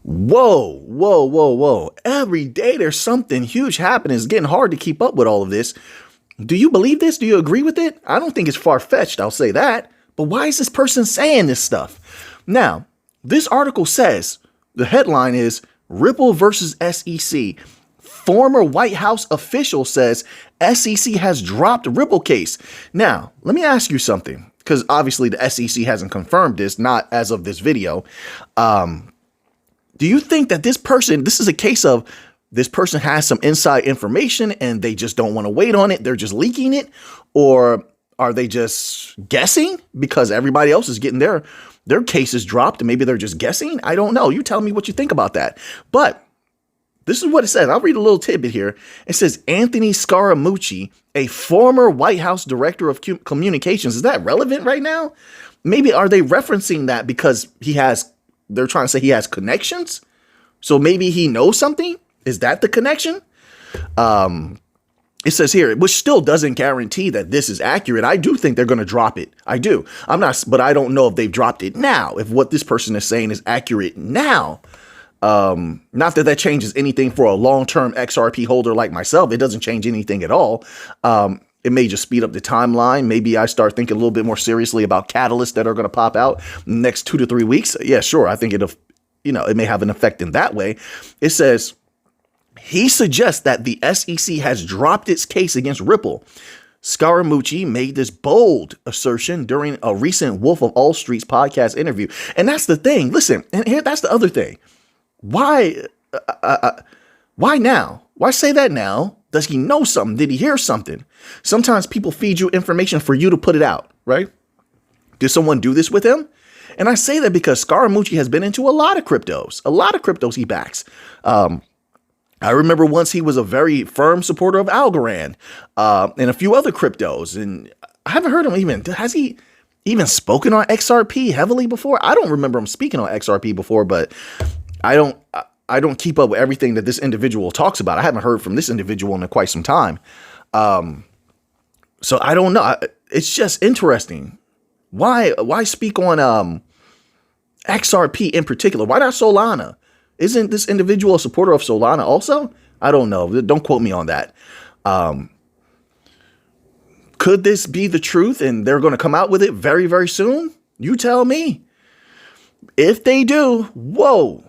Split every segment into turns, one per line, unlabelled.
Whoa, whoa, whoa, whoa. Every day there's something huge happening. It's getting hard to keep up with all of this. Do you believe this? Do you agree with it? I don't think it's far-fetched, I'll say that. But why is this person saying this stuff? Now, this article says, the headline is Ripple versus SEC. Former White House official says SEC has dropped Ripple case. Now, let me ask you something, because obviously the SEC hasn't confirmed this, not as of this video. Do you think that this is a case of this person has some inside information and they just don't want to wait on it? They're just leaking it? Or are they just guessing because everybody else is getting their cases dropped and maybe they're just guessing? I don't know. You tell me what you think about that. But this is what it says. I'll read a little tidbit here. It says Anthony Scaramucci, a former White House director of communications. Is that relevant right now? Maybe are they referencing that because they're trying to say he has connections? So maybe he knows something? Is that the connection? It says here, which still doesn't guarantee that this is accurate. I do think they're going to drop it. I do. But I don't know if they've dropped it now. If what this person is saying is accurate now. Not that changes anything for a long-term XRP holder like myself. It doesn't change anything at all. It may just speed up the timeline. Maybe I start thinking a little bit more seriously about catalysts that are going to pop out next 2 to 3 weeks. Yeah, sure. I think it may have an effect in that way. It says he suggests that the SEC has dropped its case against Ripple. Scaramucci made this bold assertion during a recent Wolf of All Streets podcast interview. And that's the thing. Listen, and that's the other thing. Why now? Why say that now? Does he know something? Did he hear something? Sometimes people feed you information for you to put it out, right? Did someone do this with him? And I say that because Scaramucci has been into a lot of cryptos he backs. I remember once he was a very firm supporter of Algorand and a few other cryptos. And I haven't heard him has he even spoken on XRP heavily before? I don't remember him speaking on XRP before, but I don't keep up with everything that this individual talks about. I haven't heard from this individual in quite some time. So I don't know. It's just interesting. Why speak on XRP in particular? Why not Solana? Isn't this individual a supporter of Solana also? I don't know. Don't quote me on that. Could this be the truth and they're going to come out with it very, very soon? You tell me. If they do, whoa.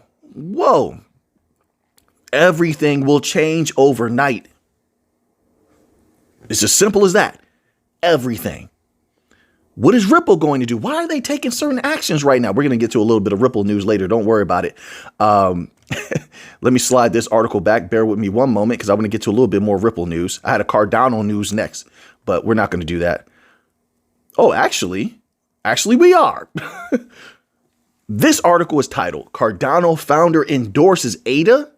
Everything will change overnight. It's as simple as that. Everything. What is Ripple going to do? Why are they taking certain actions right now? We're going to get to a little bit of Ripple news later. Don't worry about it. Let me slide this article back. Bear with me one moment because I want to get to a little bit more Ripple news. I had a Cardano news next, but we're not going to do that. Oh, actually we are. This article is titled Cardano founder endorses ADA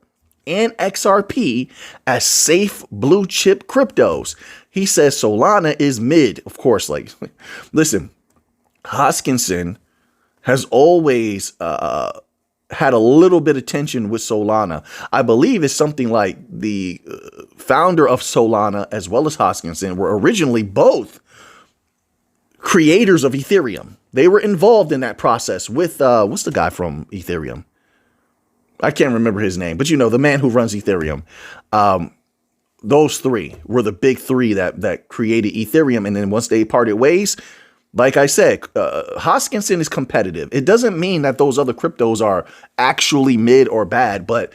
and XRP as safe blue chip cryptos. He says Solana is mid. Of course, listen, Hoskinson has always had a little bit of tension with Solana. I believe it's something like the founder of Solana as well as Hoskinson were originally both creators of Ethereum. They were involved in that process with, what's the guy from Ethereum? I can't remember his name, but the man who runs Ethereum. Those three were the big three that created Ethereum. And then once they parted ways, like I said, Hoskinson is competitive. It doesn't mean that those other cryptos are actually mid or bad, but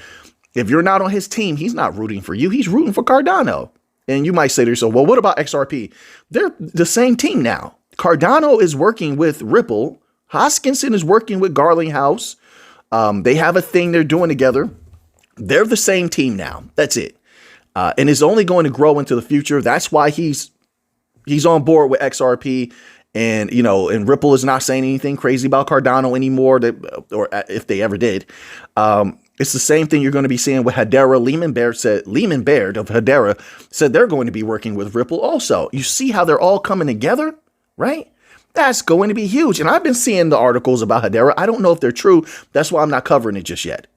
if you're not on his team, he's not rooting for you. He's rooting for Cardano. And you might say to yourself, well, what about XRP? They're the same team now. Cardano is working with Ripple. Hoskinson is working with Garlinghouse. They have a thing they're doing together. They're the same team now. That's it. And it's only going to grow into the future. That's why he's on board with XRP. And, and Ripple is not saying anything crazy about Cardano anymore, or if they ever did. It's the same thing you're going to be seeing with Hedera. Lehman Baird of Hedera said they're going to be working with Ripple also. You see how they're all coming together, right? That's going to be huge. And I've been seeing the articles about Hedera. I don't know if they're true. That's why I'm not covering it just yet.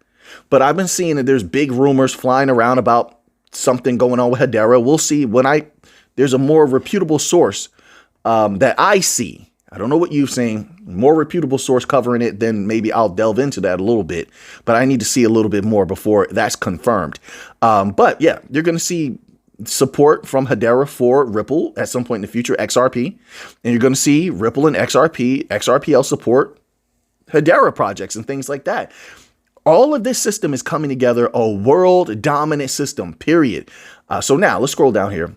But I've been seeing that there's big rumors flying around about something going on with Hedera. We'll see when there's a more reputable source that I see. I don't know what you've seen. More reputable source covering it, then maybe I'll delve into that a little bit. But I need to see a little bit more before that's confirmed. But yeah, you're going to see support from Hedera for Ripple at some point in the future, XRP. And you're going to see Ripple and XRPL support Hedera projects and things like that. All of this system is coming together, a world dominant system, period. So now let's scroll down here.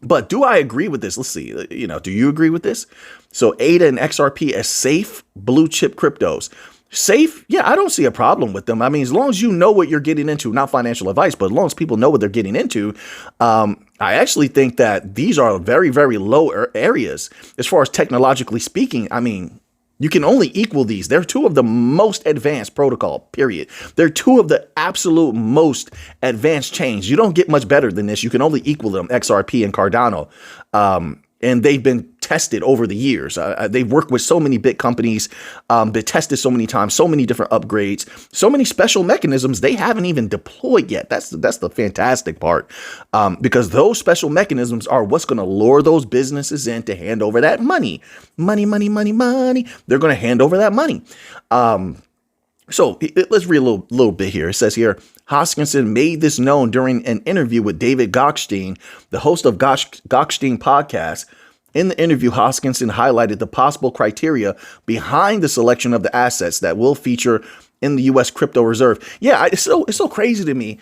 But do I agree with this? Let's see. Do you agree with this? So ADA and XRP as safe blue chip cryptos. Safe? Yeah, I don't see a problem with them. I mean, as long as you know what you're getting into, not financial advice, but as long as people know what they're getting into, I actually think that these are very, very low areas as far as technologically speaking. I mean, you can only equal these. They're two of the most advanced protocol, period. They're two of the absolute most advanced chains. You don't get much better than this. You can only equal them, XRP and Cardano. And they've been tested over the years. They've worked with so many big companies, been tested so many times, so many different upgrades, so many special mechanisms they haven't even deployed yet. That's the fantastic part, because those special mechanisms are what's going to lure those businesses in to hand over that money. Money. They're going to hand over that money. So let's read a little bit here. It says here, Hoskinson made this known during an interview with David Gokhshtein, the host of Gokhshtein podcast. In the interview, Hoskinson highlighted the possible criteria behind the selection of the assets that will feature in the U.S. crypto reserve. Yeah, it's so crazy to me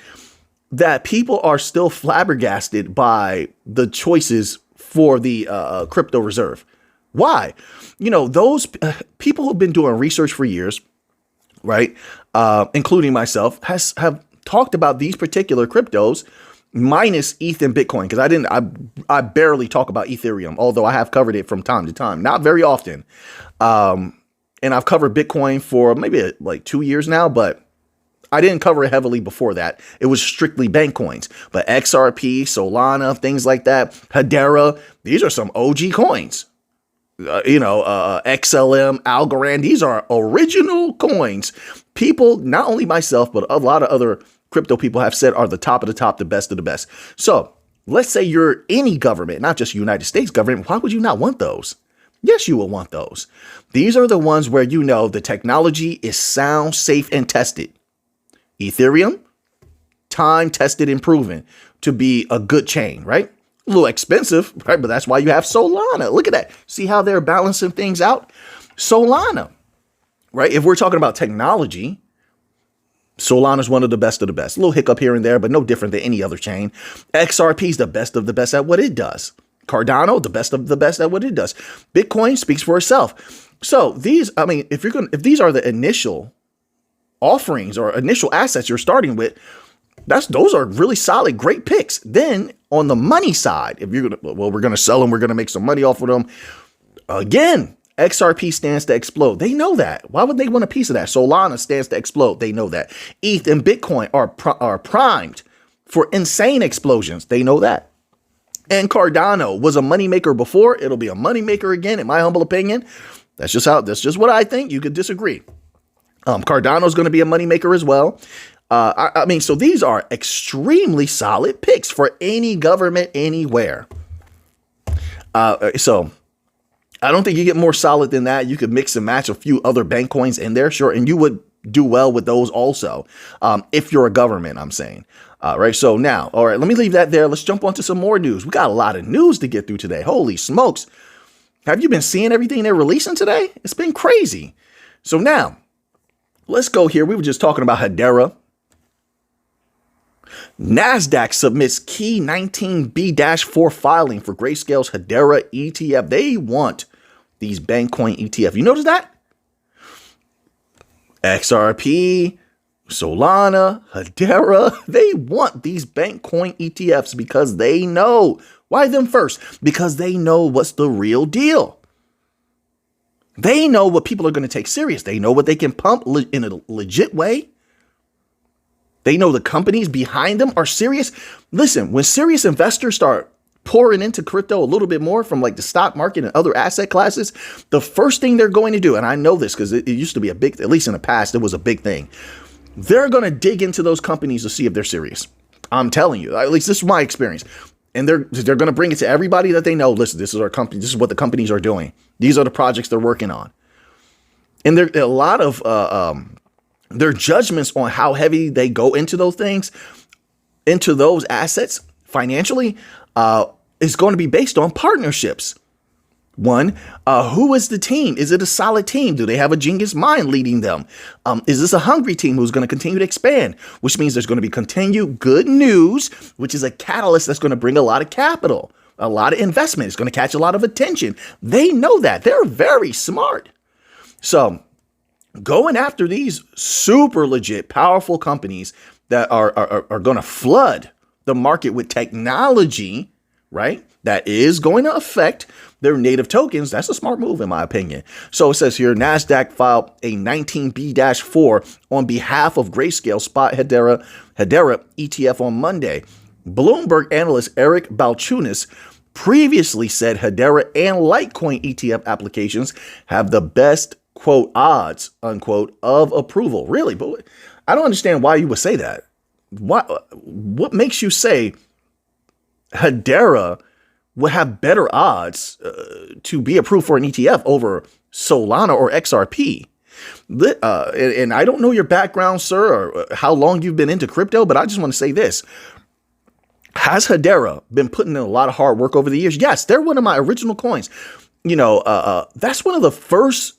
that people are still flabbergasted by the choices for the crypto reserve. Why? Those people who've been doing research for years, right, including myself, have talked about these particular cryptos minus ETH and Bitcoin, because I barely talk about Ethereum, although I have covered it from time to time, not very often. And I've covered Bitcoin for maybe like 2 years now, but I didn't cover it heavily before that. It was strictly bank coins, but XRP, Solana, things like that, Hedera, these are some OG coins. XLM, Algorand, these are original coins. People, not only myself, but a lot of other crypto people have said are the top of the top, the best of the best. So let's say you're any government, not just United States government. Why would you not want those? Yes, you will want those. These are the ones where the technology is sound, safe, and tested. Ethereum, time tested and proven to be a good chain, right? A little expensive, right? But that's why you have Solana. Look at that. See how they're balancing things out? Solana, right? If we're talking about technology, Solana is one of the best of the best. A little hiccup here and there, but no different than any other chain. XRP is the best of the best at what it does. Cardano, the best of the best at what it does. Bitcoin speaks for itself. So these, if these are the initial offerings or initial assets you're starting with, those are really solid, great picks. Then on the money side, if we're going to sell them, we're going to make some money off of them. Again, XRP stands to explode. They know that. Why would they want a piece of that? Solana stands to explode. They know that. ETH and Bitcoin are primed for insane explosions. They know that. And Cardano was a moneymaker before. It'll be a moneymaker again, in my humble opinion. That's just what I think. You could disagree. Cardano is going to be a moneymaker as well. So these are extremely solid picks for any government anywhere. So I don't think you get more solid than that. You could mix and match a few other bank coins in there, sure, and you would do well with those also, if you're a government, I'm saying. Right, so now, all right, let me leave that there. Let's jump on to some more news. We got a lot of news to get through today. Holy smokes. Have you been seeing everything they're releasing today? It's been crazy. So now, let's go here. We were just talking about Hedera. NASDAQ submits key 19B-4 filing for Grayscale's Hedera ETF. They want these bank coin ETF. You notice that? XRP, Solana, Hedera, they want these bank coin ETFs because they know. Why them first? Because they know what's the real deal. They know what people are going to take serious. They know what they can pump in a legit way. They know the companies behind them are serious. Listen, when serious investors start pouring into crypto a little bit more from like the stock market and other asset classes, the first thing they're going to do, and I know this because it used to be a big, at least in the past, it was a big thing. They're going to dig into those companies to see if they're serious. I'm telling you, at least this is my experience. And they're going to bring it to everybody that they know. Listen, this is our company. This is what the companies are doing. These are the projects they're working on. And there are a lot of their judgments on how heavy they go into those things, into those assets financially, is going to be based on partnerships. One, who is the team? Is it a solid team? Do they have a genius mind leading them? Is this a hungry team who's going to continue to expand? Which means there's going to be continued good news, which is a catalyst that's going to bring a lot of capital, a lot of investment. It's going to catch a lot of attention. They know that. They're very smart. So going after these super legit, powerful companies that are going to flood the market with technology, right? That is going to affect their native tokens. That's a smart move, in my opinion. So it says here, NASDAQ filed a 19B-4 on behalf of Grayscale spot Hedera ETF on Monday. Bloomberg analyst Eric Balchunas previously said Hedera and Litecoin ETF applications have the best, quote, odds, unquote, of approval. Really? But I don't understand why you would say that. What makes you say Hedera would have better odds to be approved for an ETF over Solana or XRP? And I don't know your background, sir, or how long you've been into crypto, but I just want to say this. Has Hedera been putting in a lot of hard work over the years? Yes, they're one of my original coins. That's one of the first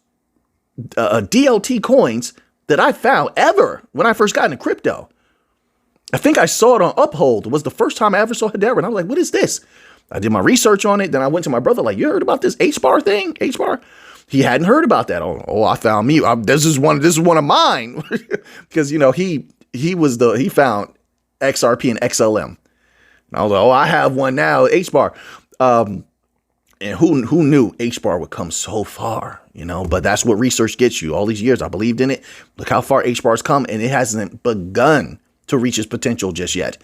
DLT coins that I found ever when I first got into crypto. I think I saw it on Uphold. It was the first time I ever saw Hedera. And I was like, what is this? I did my research on it. Then I went to my brother, like, you heard about this H-bar thing? H-bar? He hadn't heard about that. Oh, I found me. This is one of mine. Because, he found XRP and XLM. And I was like, I have one now, H-bar. And who knew H-bar would come so far, but that's what research gets you. All these years, I believed in it. Look how far H-bar's come, and it hasn't begun to reach its potential just yet.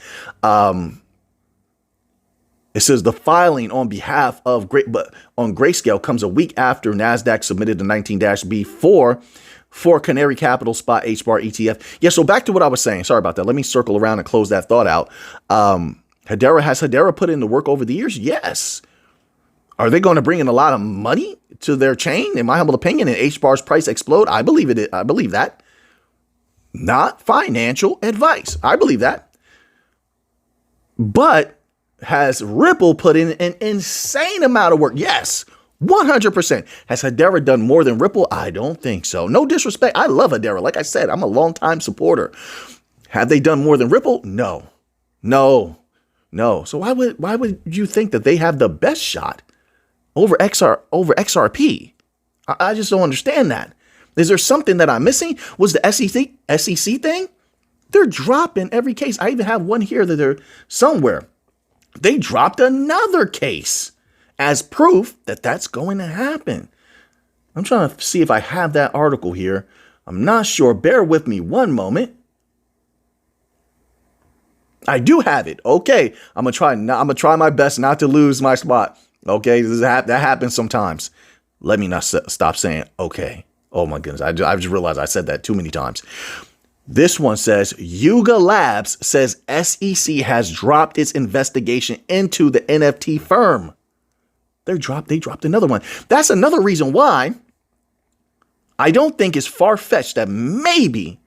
It says the filing on behalf of Grayscale comes a week after NASDAQ submitted the 19-B4 for Canary Capital spot H-bar ETF. Yeah, so back to what I was saying. Sorry about that. Let me circle around and close that thought out. Has Hedera put in the work over the years? Yes. Are they going to bring in a lot of money to their chain? In my humble opinion, and H-bar's price explode? I believe it. I believe that. Not financial advice. I believe that. But has Ripple put in an insane amount of work? Yes, 100%. Has Hedera done more than Ripple? I don't think so. No disrespect. I love Hedera. Like I said, I'm a longtime supporter. Have they done more than Ripple? No. So why would you think that they have the best shot over XRP? I just don't understand that. Is there something that I'm missing? Was the SEC thing? They're dropping every case. I even have one here that they're somewhere. They dropped another case as proof that that's going to happen. I'm trying to see if I have that article here. I'm not sure. Bear with me one moment. I do have it. Okay. I'm going to try my best not to lose my spot. Okay. That happens sometimes. Let me not stop saying okay. Oh my goodness. I just realized I said that too many times. This one says Yuga Labs says SEC has dropped its investigation into the NFT firm. They dropped another one. That's another reason why I don't think it's far-fetched that maybe,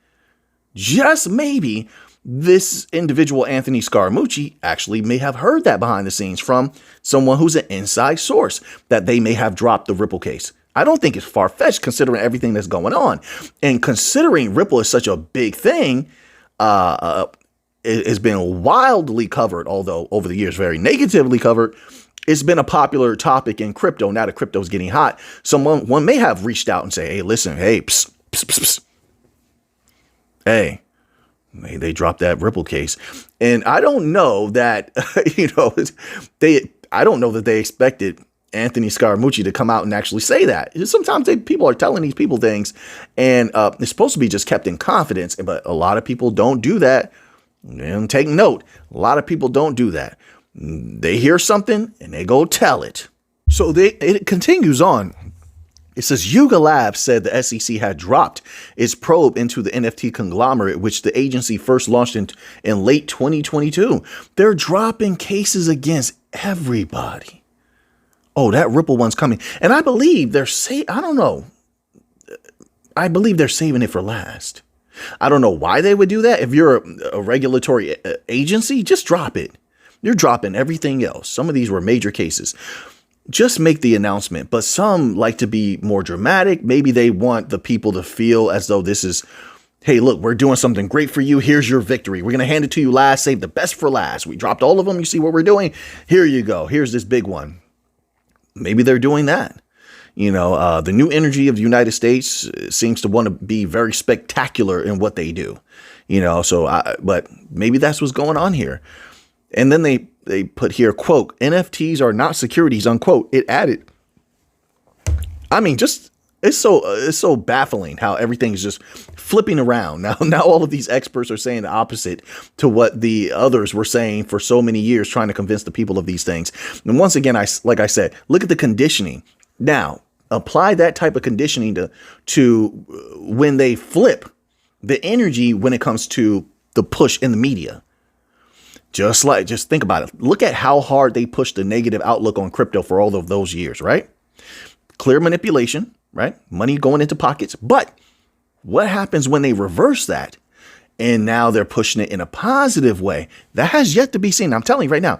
just maybe, this individual, Anthony Scaramucci, actually may have heard that behind the scenes from someone who's an inside source, that they may have dropped the Ripple case. I don't think it's far-fetched considering everything that's going on. And considering Ripple is such a big thing, it has been wildly covered, although over the years very negatively covered. It's been a popular topic in crypto. Now that crypto is getting hot, one may have reached out and say, hey, listen, hey, psst, psst, psst, psst. Hey, they dropped that Ripple case. And I don't know that, I don't know that they expected Anthony Scaramucci to come out and actually say that. Sometimes people are telling these people things, and it's supposed to be just kept in confidence, but a lot of people don't do that. And take note, a lot of people don't do that. They hear something and they go tell it. So it continues on. It says Yuga Labs said the SEC had dropped its probe into the NFT conglomerate, which the agency first launched in late 2022. They're dropping cases against everybody. Oh, that Ripple one's coming. And I believe I don't know. I believe they're saving it for last. I don't know why they would do that. If you're a regulatory agency, just drop it. You're dropping everything else. Some of these were major cases. Just make the announcement. But some like to be more dramatic. Maybe they want the people to feel as though this is, hey, look, we're doing something great for you. Here's your victory. We're going to hand it to you last. Save the best for last. We dropped all of them. You see what we're doing? Here you go. Here's this big one. Maybe they're doing that. You know, the new energy of the United States seems to want to be very spectacular in what they do. You know, but maybe that's what's going on here. And then they put here, quote, NFTs are not securities, unquote. It added. I mean, just it's so baffling how everything's just flipping around. Now all of these experts are saying the opposite to what the others were saying for so many years, trying to convince the people of these things. And once again, like I said, look at the conditioning. Now, apply that type of conditioning to when they flip the energy when it comes to the push in the media. Just think about it. Look at how hard they pushed the negative outlook on crypto for all of those years, right? Clear manipulation, right? Money going into pockets. But what happens when they reverse that? And now they're pushing it in a positive way. That has yet to be seen. I'm telling you right now,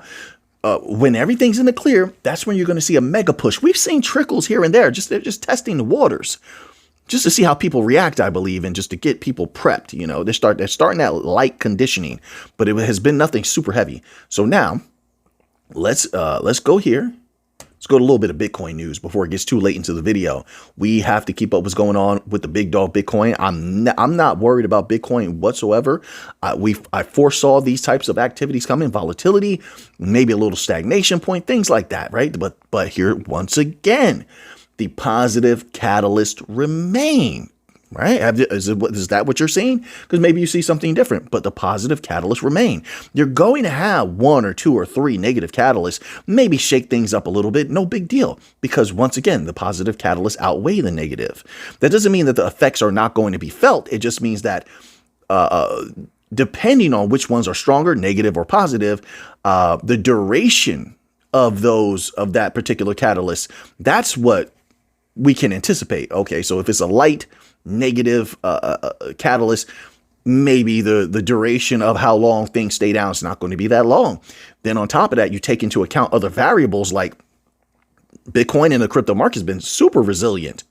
when everything's in the clear, that's when you're going to see a mega push. We've seen trickles here and there. They're just testing the waters. Just to see how people react, I believe, and just to get people prepped. You know, they're starting that light conditioning, but it has been nothing super heavy. So now let's go here. Let's go to a little bit of Bitcoin news before it gets too late into the video. We have to keep up what's going on with the big dog Bitcoin. I'm not worried about Bitcoin whatsoever. I foresaw these types of activities coming, volatility, maybe a little stagnation point, things like that, right? But here once again, the positive catalyst remain, right? Is that what you're seeing? Because maybe you see something different, but the positive catalysts remain. You're going to have one or two or three negative catalysts, maybe shake things up a little bit. No big deal, because once again, the positive catalysts outweigh the negative. That doesn't mean that the effects are not going to be felt. It just means that depending on which ones are stronger, negative or positive, the duration of that particular catalyst, that's what we can anticipate. Okay, so if it's a light negative catalyst, maybe the duration of how long things stay down is not going to be that long. Then on top of that, you take into account other variables like Bitcoin and the crypto market has been super resilient.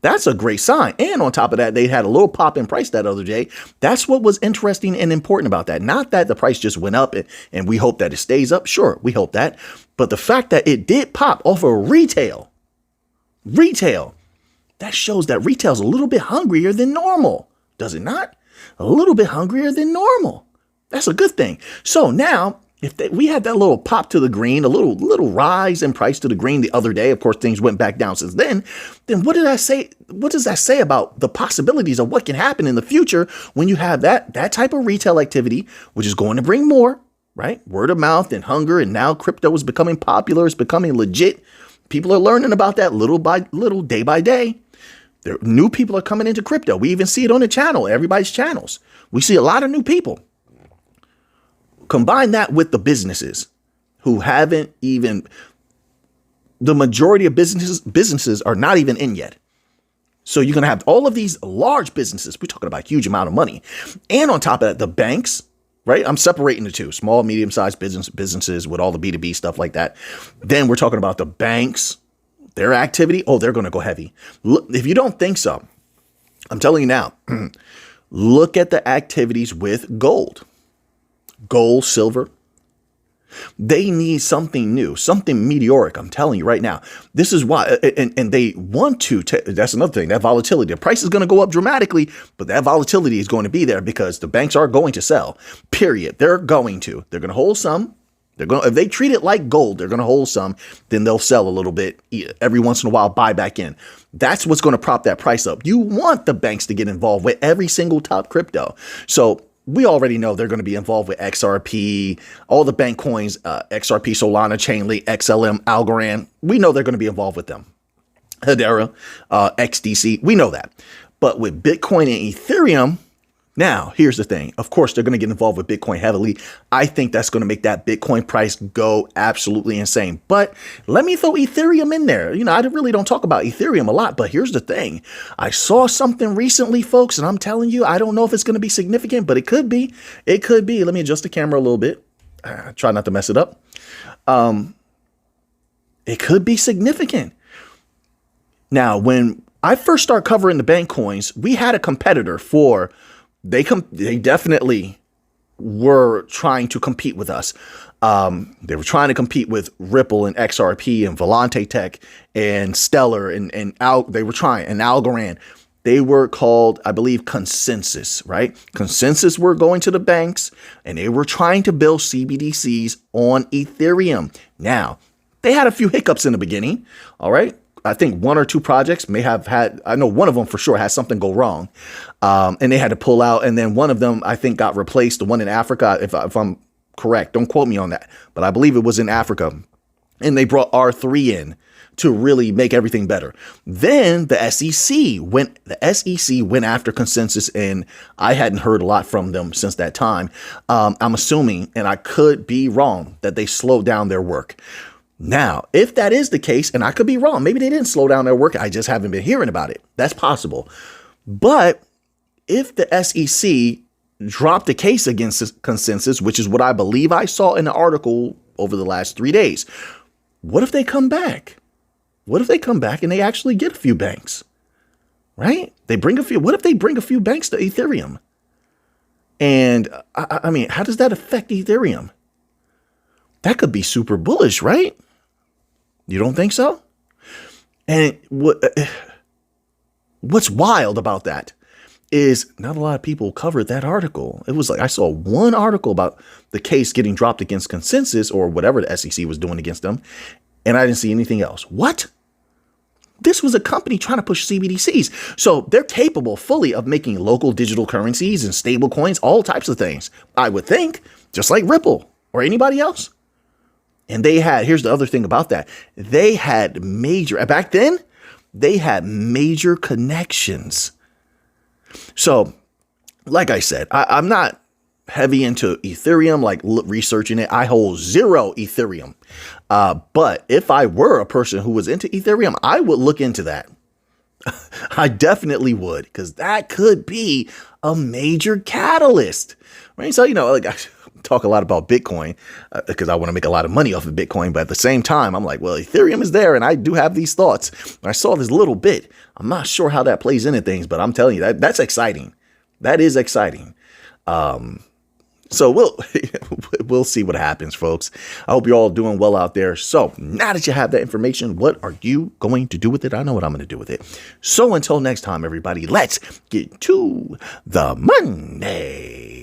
That's a great sign. And on top of that, they had a little pop in price that other day. That's what was interesting and important about that. Not that the price just went up and we hope that it stays up. Sure, we hope that. But the fact that it did pop off of retail, that shows that retail's a little bit hungrier than normal. Does it not? A little bit hungrier than normal. That's a good thing. So now, if we had that little pop to the green, a little rise in price to the green the other day, of course, things went back down since then what did I say? What does that say about the possibilities of what can happen in the future when you have that type of retail activity, which is going to bring more, right? Word of mouth and hunger. And now crypto is becoming popular. It's becoming legit. People are learning about that little by little, day by day. New people are coming into crypto. We even see it on the channel, everybody's channels. We see a lot of new people. Combine that with the businesses who haven't even, the majority of businesses are not even in yet. So you're going to have all of these large businesses. We're talking about a huge amount of money. And on top of that, the banks, right? I'm separating the two, small, medium-sized businesses with all the B2B stuff like that. Then we're talking about the banks, their activity. Oh, they're going to go heavy. Look, if you don't think so, I'm telling you now, look at the activities with gold, silver. They need something new, something meteoric. I'm telling you right now, this is why. And they want to, that's another thing, that volatility. The price is going to go up dramatically, but that volatility is going to be there because the banks are going to sell, period. They're going to hold some. If they treat it like gold, they're going to hold some, then they'll sell a little bit every once in a while, buy back in. That's what's going to prop that price up. You want the banks to get involved with every single top crypto. So we already know they're going to be involved with XRP, all the bank coins, XRP, Solana, Chainlink, XLM, Algorand. We know they're going to be involved with them. Hedera, XDC. We know that. But with Bitcoin and Ethereum, now, here's the thing. Of course, they're going to get involved with Bitcoin heavily. I think that's going to make that Bitcoin price go absolutely insane. But let me throw Ethereum in there. You know, I really don't talk about Ethereum a lot, but here's the thing. I saw something recently, folks, and I'm telling you, I don't know if it's going to be significant, but it could be. It could be. Let me adjust the camera a little bit. Try not to mess it up. It could be significant. Now, when I first started covering the bank coins, we had a competitor for... They definitely were trying to compete with us. They were trying to compete with Ripple and XRP and Volante Tech and Stellar and they were trying, and Algorand. They were called, I believe, Consensus, right? Consensus were going to the banks and they were trying to build CBDCs on Ethereum. Now, they had a few hiccups in the beginning, all right? I think one or two projects may have had, I know one of them for sure had something go wrong, and they had to pull out. And then one of them, I think, got replaced. The one in Africa, if I'm correct, don't quote me on that, but I believe it was in Africa. And they brought R3 in to really make everything better. Then the SEC went after Consensus, and I hadn't heard a lot from them since that time. I'm assuming, and I could be wrong, that they slowed down their work. Now, if that is the case, and I could be wrong, maybe they didn't slow down their work. I just haven't been hearing about it. That's possible. But if the SEC dropped a case against Consensus, which is what I believe I saw in the article over the last 3 days, what if they come back? What if they come back and they actually get a few banks, right? What if they bring a few banks to Ethereum? And I mean, how does that affect Ethereum? That could be super bullish, right? You don't think so? And what's wild about that is not a lot of people covered that article. It was like I saw one article about the case getting dropped against Consensus or whatever the SEC was doing against them, and I didn't see anything else. What? This was a company trying to push CBDCs. So they're capable fully of making local digital currencies and stable coins, all types of things, I would think, just like Ripple or anybody else. And here's the other thing about that. Back then, they had major connections. So, like I said, I'm not heavy into Ethereum, like researching it. I hold 0 Ethereum. But if I were a person who was into Ethereum, I would look into that. I definitely would, because that could be a major catalyst, right? So, like I talk a lot about Bitcoin because I want to make a lot of money off of Bitcoin. But at the same time, I'm like, well, Ethereum is there. And I do have these thoughts. I saw this little bit. I'm not sure how that plays into things, but I'm telling you that's exciting. That is exciting. So we'll see what happens, folks. I hope you're all doing well out there. So now that you have that information, what are you going to do with it? I know what I'm going to do with it. So until next time, everybody, let's get to the Monday.